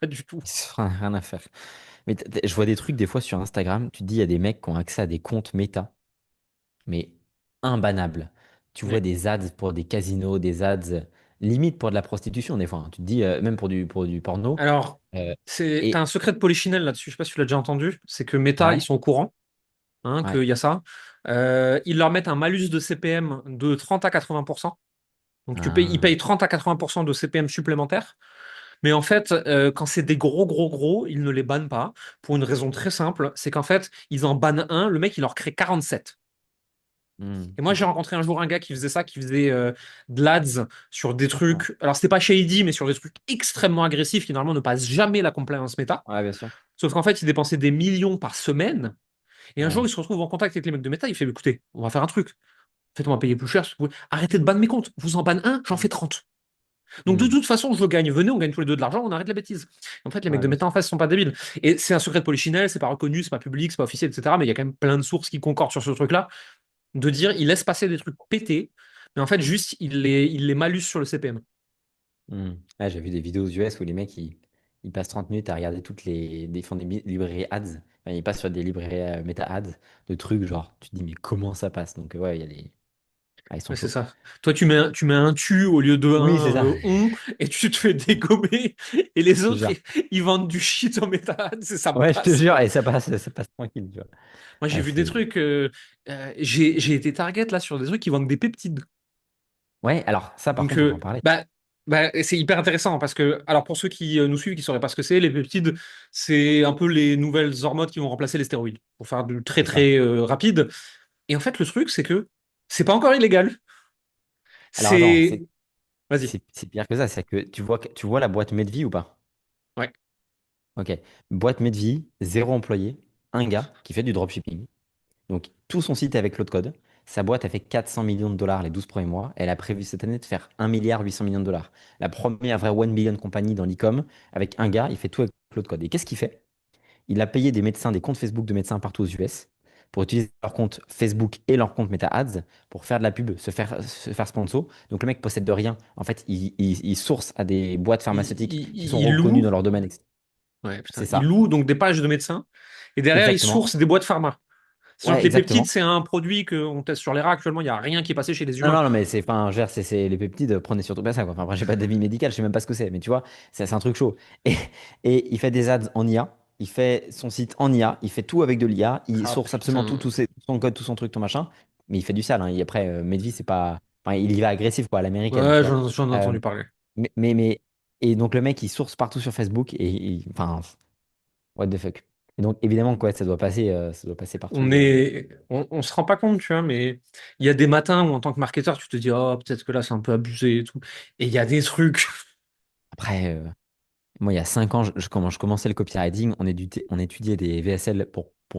Pas du tout. Ils se fera rien à faire. Mais je vois des trucs des fois sur Instagram, tu te dis, il y a des mecs qui ont accès à des comptes méta, mais imbannables. Tu vois Ouais. des ads pour des casinos, des ads limite pour de la prostitution des fois, hein. Tu te dis, même pour du porno. Alors, Euh, t'as et un secret de Polichinelle là-dessus, je sais pas si tu l'as déjà entendu, c'est que Meta, ils ouais, sont au courant, hein, ouais. qu'il y a ça. Ils leur mettent un malus de CPM de 30 à 80%. Donc ils Ah, payent 30 à 80% de CPM supplémentaires. Mais en fait, quand c'est des gros, ils ne les bannent pas pour une raison très simple, c'est qu'en fait, ils en bannent un, le mec, il leur crée 47. Et moi, j'ai rencontré un jour un gars qui faisait ça, qui faisait de l'ads sur des ouais, trucs. Alors, c'était pas shady, mais sur des trucs extrêmement agressifs qui normalement ne passent jamais la compliance méta. ouais, bien sûr. Sauf qu'en fait, il dépensait des millions par semaine. Et un jour, Ouais. il se retrouve en contact avec les mecs de méta. Il fait écoutez, on va faire un truc. Faites-moi payer plus cher. Arrêtez de banner mes comptes. Vous en banne un, j'en fais 30. Donc, de Hmm. toute façon, je gagne. Venez, on gagne tous les deux de l'argent, on arrête la bêtise. En fait, les mecs Ouais, de bien méta sûr. en face sont pas débiles. Et c'est un secret de polichinelle, c'est pas reconnu, c'est pas public, c'est pas officiel, etc. Mais il y a quand même plein de sources qui concordent sur ce truc-là de dire il laisse passer des trucs pétés, mais en fait, juste, il les malus sur le CPM. Hmm. Ouais, j'ai vu des vidéos aux US où les mecs ils passent 30 minutes à regarder toutes ils font des librairies ads. Enfin, ils passent sur des librairies méta ads de trucs genre tu te dis mais comment ça passe? Donc ouais, il y a des. Ah, ils sont Ouais, c'est chauds. ça. Toi, tu mets un tu au lieu de Oui, c'est un ça. on, et tu te fais dégommer, et les Je te autres, jure. ils vendent du shit en méta, et ça Ouais, je te passe, jure, quoi. et ça passe tranquille, tu vois. Moi, j'ai Ouais, vu des c'est. trucs, j'ai été target là sur des trucs qui vendent des peptides. Ouais, alors ça par Donc, contre, on peut en parler. c'est hyper intéressant parce que, alors pour ceux qui nous suivent, qui ne sauraient pas ce que c'est, les peptides, c'est un peu les nouvelles hormones qui vont remplacer les stéroïdes pour faire du très C'est ça. très rapide. Et en fait, le truc, c'est que c'est pas encore illégal. Alors attends, C'est. Vas-y. c'est pire que ça, c'est que tu vois la boîte Medvi ou pas? Ouais. Ok. Boîte Medvi, zéro employé, un gars qui fait du dropshipping. Donc, tout son site est avec Claude Code. Sa boîte a fait 400 millions de dollars les 12 premiers mois. Elle a prévu cette année de faire 1,8 milliard de dollars. La première vraie 1 billion compagnie dans l'e-com avec un gars, il fait tout avec Claude Code. Et qu'est-ce qu'il fait? Il a payé des médecins, des comptes Facebook de médecins partout aux US pour utiliser leur compte Facebook et leur compte Meta Ads pour faire de la pub, se faire sponsor. Donc, le mec possède de rien. En fait, il source à des boîtes Il, pharmaceutiques qui sont il reconnues loue. dans leur domaine. Ouais, C'est putain. Il ça. loue donc des pages de médecins. Et derrière, il Exactement. source des boîtes pharma. Sachant Ouais, que les peptides, exactement. c'est un produit qu'on teste sur les rats actuellement. Il n'y a rien qui est passé chez les Non, humains. non, non, mais c'est, enfin, je veux dire, les peptides, prenez surtout pas ça, quoi. Enfin, après, j'ai pas d'avis médical, je sais même pas ce que c'est, mais tu vois, c'est un truc chaud. Et, et il fait des ads en IA, il fait son site en IA, il fait tout avec de l'IA, il Ah source absolument tout, putain. tout son code, tout son truc, tout machin, mais il fait du sale, hein. Et après, Medvi, c'est pas, enfin, il y va agressif, quoi, à l'américaine, tu Ouais, vois. j'en ai Euh, entendu parler. mais, et donc le mec, il source partout sur Facebook, enfin, what the fuck. Et donc, évidemment, quoi, ça doit passer partout. On se rend pas compte, tu vois, mais il y a des matins où en tant que marketeur, tu te dis, oh, peut-être que là, c'est un peu abusé et tout. Et il y a des trucs. Après, moi, il y a 5 ans, quand je commençais le copywriting, on étudiait des VSL pour se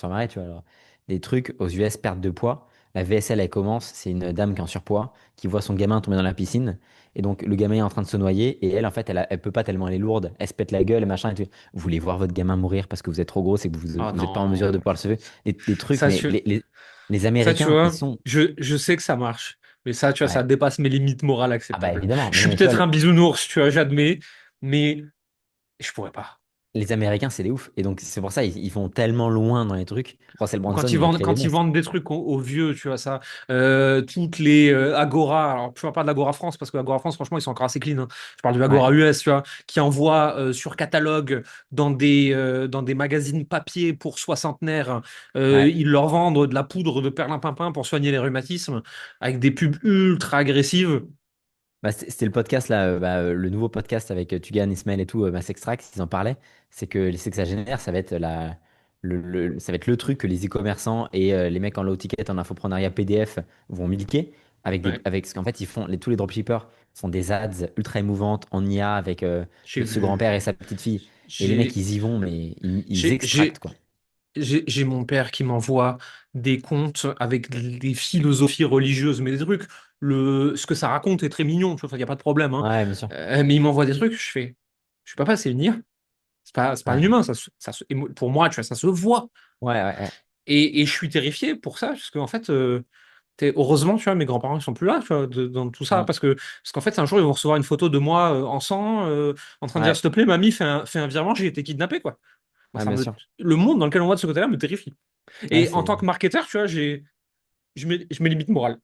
faire marrer, tu vois. Alors, des trucs aux US, perte de poids. La VSL, elle commence, c'est une dame qui est en surpoids, qui voit son gamin tomber dans la piscine. Et donc, le gamin est en train de se noyer. Et elle, en fait, elle peut pas tellement, elle est lourde. Elle se pète la gueule et machin. Et tout. Vous voulez voir votre gamin mourir parce que vous êtes trop gros, c'est que Oh vous êtes pas en mesure de non. pouvoir le sauver. Des trucs, Ça, mais tu, les ça, tu Américains, ils vois, sont. je sais que ça marche. Mais ça, tu vois, ça Ouais. dépasse mes limites morales Ah, bah acceptables. évidemment. Je Mais non, suis mais tu vois, peut-être un bisounours, tu vois, j'admets. Mais je pourrais pas. les Américains, c'est des ouf. Et donc, c'est pour ça, ils vont tellement loin dans les trucs. Russell Ou Brunson, il a créé des quand ils monstres. vendent des trucs aux vieux, tu vois, ça. Toutes les Agora, alors je parle pas de l'Agora France, parce que l'Agora France, franchement, ils sont encore assez clean, hein. Je parle du Ouais. Agora US, tu vois, qui envoie sur catalogue dans des magazines papier pour soixantenaires. Ouais. Ils leur vendent de la poudre de perlimpinpin pour soigner les rhumatismes, avec des pubs ultra agressives. Bah, c'était le podcast là, le nouveau podcast avec Tugan, Ismaël et tout, Mass Extract, ils en parlaient. C'est que ça génère, ça va être ça va être le truc que les e-commerçants et les mecs en low ticket, en infoprenariat PDF vont milquer Ouais, avec ce qu'en fait ils font, tous les dropshippers font des ads ultra émouvantes en IA avec j'ai ce grand-père et vu. sa petite fille. Et les mecs J'ai ils y vont, mais ils j'ai extractent j'ai quoi. j'ai mon père qui m'envoie des contes avec des philosophies religieuses, mais des trucs. Ce que ça raconte est très mignon, tu vois, il n'y a pas de problème, hein. Ouais, bien sûr. Mais il m'envoie des trucs, je suis pas, c'est une IA. C'est pas un Ouais, humain, et pour moi, tu vois, ça se voit. ouais, ouais. Ouais. Et je suis terrifié pour ça, parce qu'en fait, Heureusement, tu vois, mes grands-parents, ils sont plus là, tu vois, dans tout ça, Mm. parce qu'en fait, un jour, ils vont recevoir une photo de moi en sang, en train de dire, Ouais, s'il te plaît, mamie, fais un virement, j'ai été kidnappé, quoi. Moi, ouais, bien sûr. le monde dans lequel on voit de ce côté-là me terrifie. Ouais, Et en tant que marketeur, tu vois, je mets limite morale.